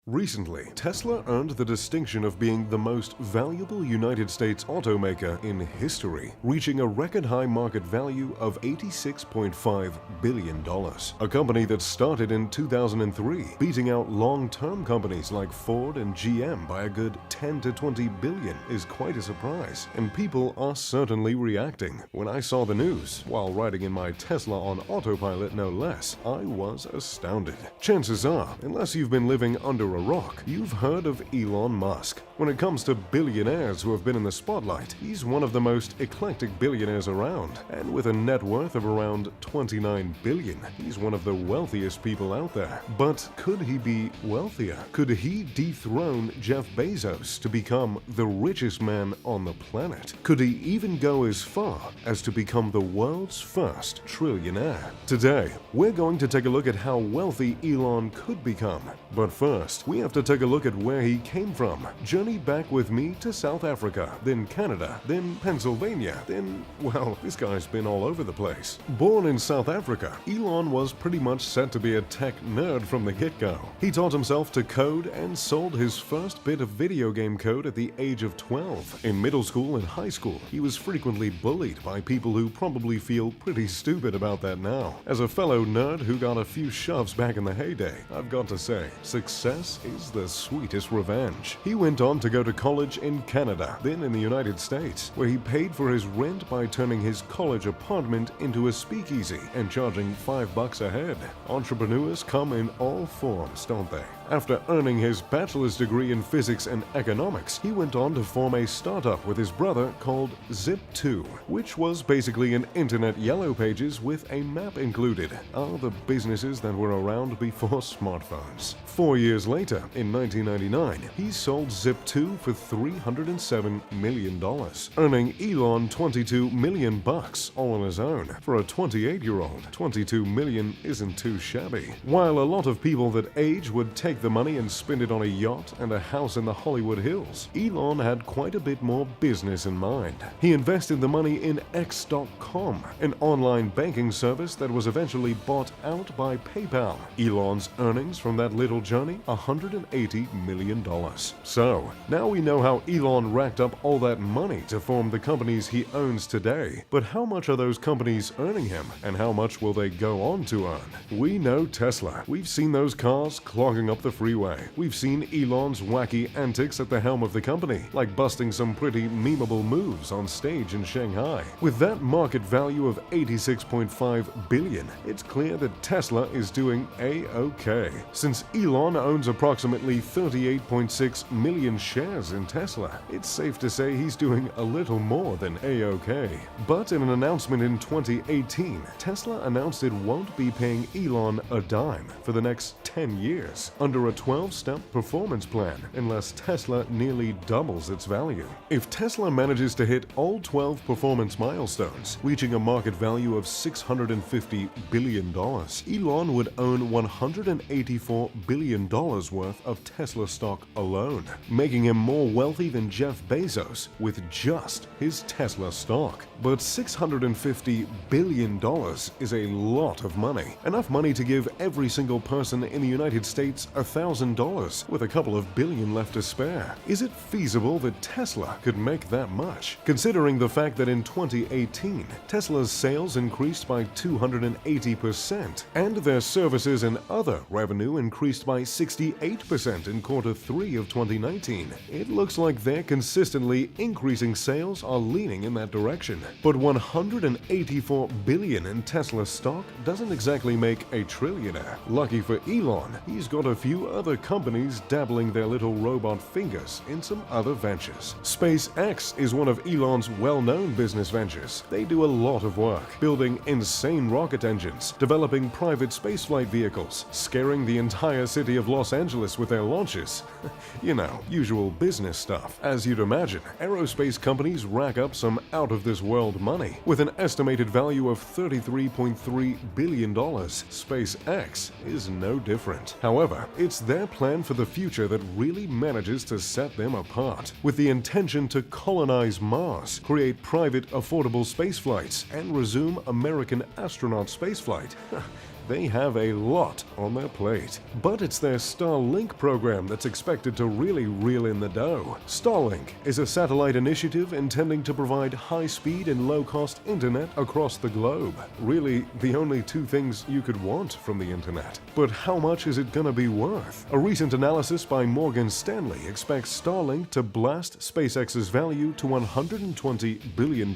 Recently, Tesla earned the distinction of being the most valuable United States automaker in history, reaching a record-high market value of $86.5 billion. A company that started in 2003, beating out long-term companies like Ford and GM by a good 10 to 20 billion is quite a surprise, and people are certainly reacting. When I saw the news, while riding in my Tesla on autopilot no less, I was astounded. Chances are, unless you've been living under a rock, you've heard of Elon Musk. When it comes to billionaires who have been in the spotlight, he's one of the most eclectic billionaires around, and with a net worth of around 29 billion, he's one of the wealthiest people out there. But could he be wealthier? Could he dethrone Jeff Bezos to become the richest man on the planet? Could he even go as far as to become the world's first trillionaire? Today, we're going to take a look at how wealthy Elon could become. But first, we have to take a look at where he came from. Journey back with me to South Africa, then Canada, then Pennsylvania, then, well, this guy's been all over the place. Born in South Africa, Elon was pretty much set to be a tech nerd from the get-go. He taught himself to code and sold his first bit of video game code at the age of 12. In middle school and high school, he was frequently bullied by people who probably feel pretty stupid about that now. As a fellow nerd who got a few shoves back in the heyday, I've got to say, success is the sweetest revenge. He went on to go to college in Canada, then in the United States, where he paid for his rent by turning his college apartment into a speakeasy and charging $5 a head. Entrepreneurs come in all forms, don't they? After earning his bachelor's degree in physics and economics, he went on to form a startup with his brother called Zip2, which was basically an internet yellow pages with a map included. Are the businesses that were around before smartphones. 4 years later, in 1999, he sold Zip2 for $307 million, earning Elon $22 million all on his own. For a 28-year-old, $22 million isn't too shabby. While a lot of people that age would take the money and spend it on a yacht and a house in the Hollywood Hills, Elon had quite a bit more business in mind. He invested the money in X.com, an online banking service that was eventually bought out by PayPal. Elon's earnings from that little journey, $180 million. So, now we know how Elon racked up all that money to form the companies he owns today. But how much are those companies earning him, and how much will they go on to earn? We know Tesla. We've seen those cars clogging up the freeway. We've seen Elon's wacky antics at the helm of the company, like busting some pretty memeable moves on stage in Shanghai. With that market value of $86.5 billion, it's clear that Tesla is doing A-OK. Since Elon owns approximately 38.6 million shares in Tesla, it's safe to say he's doing a little more than A-OK. But in an announcement in 2018, Tesla announced it won't be paying Elon a dime for the next 10 years under a 12-step performance plan unless Tesla nearly doubles its value. If Tesla manages to hit all 12 performance milestones, reaching a market value of $650 billion, Elon would own $184 billion worth of Tesla stock alone, making him more wealthy than Jeff Bezos with just his Tesla stock. But $650 billion is a lot of money. Enough money to give every single person in the United States $1,000 with a couple of billion left to spare. Is it feasible that Tesla could make that much? Considering the fact that in 2018, Tesla's sales increased by 280% and their services and other revenue increased by 68% in Q3 of 2019, it looks like their consistently increasing sales are leaning in that direction. But $184 billion in Tesla stock doesn't exactly make a trillionaire. Lucky for Elon, he's got a few other companies dabbling their little robot fingers in some other ventures. SpaceX is one of Elon's well-known business ventures. They do a lot of work, building insane rocket engines, developing private spaceflight vehicles, scaring the entire city of Los Angeles with their launches. You know, usual business stuff. As you'd imagine, aerospace companies rack up some out-of-this-world money. With an estimated value of $33.3 billion, SpaceX is no different. However, it's their plan for the future that really manages to set them apart. With the intention to colonize Mars, create private, affordable space flights, and resume American astronaut spaceflight. They have a lot on their plate. But it's their Starlink program that's expected to really reel in the dough. Starlink is a satellite initiative intending to provide high-speed and low-cost internet across the globe. Really, the only two things you could want from the internet. But how much is it gonna be worth? A recent analysis by Morgan Stanley expects Starlink to blast SpaceX's value to $120 billion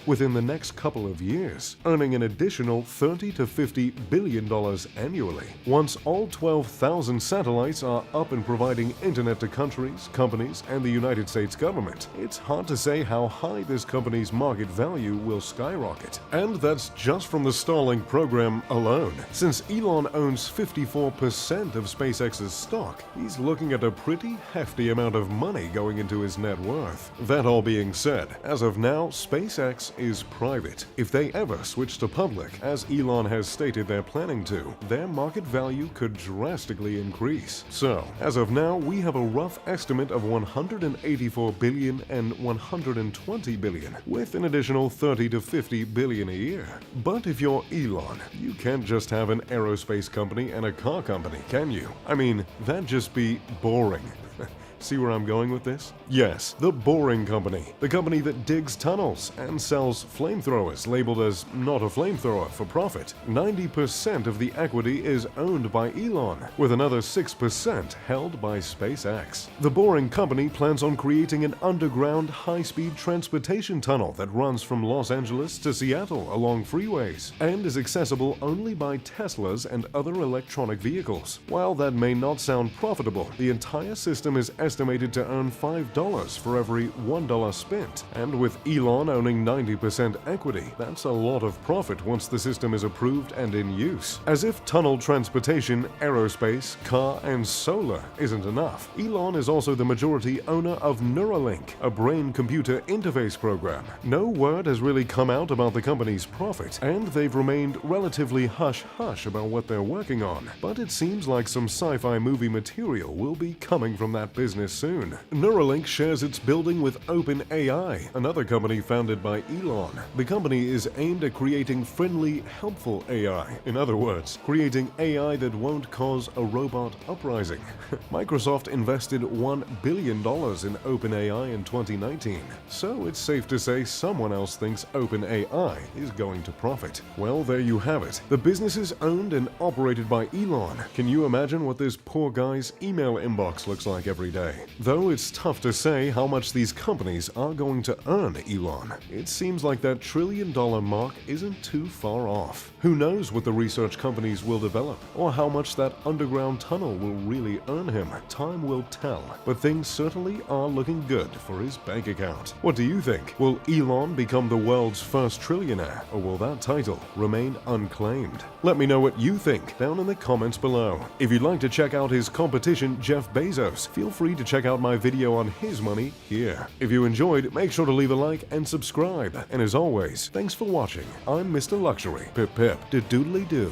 within the next couple of years, earning an additional $30 to $50 billion annually. Once all 12,000 satellites are up and providing internet to countries, companies, and the United States government, it's hard to say how high this company's market value will skyrocket. And that's just from the Starlink program alone. Since Elon owns 54% of SpaceX's stock, he's looking at a pretty hefty amount of money going into his net worth. That all being said, as of now, SpaceX is private. If they ever switch to public, as Elon has stated they're planning to, their market value could drastically increase. So, as of now, we have a rough estimate of $184 billion and $120 billion, with an additional $30 to $50 billion a year. But if you're Elon, you can't just have an aerospace company and a car company, can you? I mean, that'd just be boring. See where I'm going with this? Yes, the Boring Company. The company that digs tunnels and sells flamethrowers labeled as not a flamethrower for profit. 90% of the equity is owned by Elon, with another 6% held by SpaceX. The Boring Company plans on creating an underground high-speed transportation tunnel that runs from Los Angeles to Seattle along freeways and is accessible only by Teslas and other electronic vehicles. While that may not sound profitable, the entire system is estimated to earn $5 for every $1 spent. And with Elon owning 90% equity, that's a lot of profit once the system is approved and in use. As if tunnel transportation, aerospace, car, and solar isn't enough, Elon is also the majority owner of Neuralink, a brain-computer interface program. No word has really come out about the company's profit, and they've remained relatively hush-hush about what they're working on. But it seems like some sci-fi movie material will be coming from that business soon. Neuralink shares its building with OpenAI, another company founded by Elon. The company is aimed at creating friendly, helpful AI. In other words, creating AI that won't cause a robot uprising. Microsoft invested $1 billion in OpenAI in 2019, so it's safe to say someone else thinks OpenAI is going to profit. Well, there you have it. The business is owned and operated by Elon. Can you imagine what this poor guy's email inbox looks like every day? Though it's tough to say how much these companies are going to earn Elon. It seems like that $1 trillion mark isn't too far off. Who knows what the research companies will develop, or how much that underground tunnel will really earn him? Time will tell, but things certainly are looking good for his bank account. What do you think? Will Elon become the world's first trillionaire, or will that title remain unclaimed? Let me know what you think down in the comments below. If you'd like to check out his competition, Jeff Bezos, feel free to check out my video on his money here. If you enjoyed, make sure to leave a like and subscribe. And as always, thanks for watching. I'm Mr. Luxury. Pip pip, de doodly doo.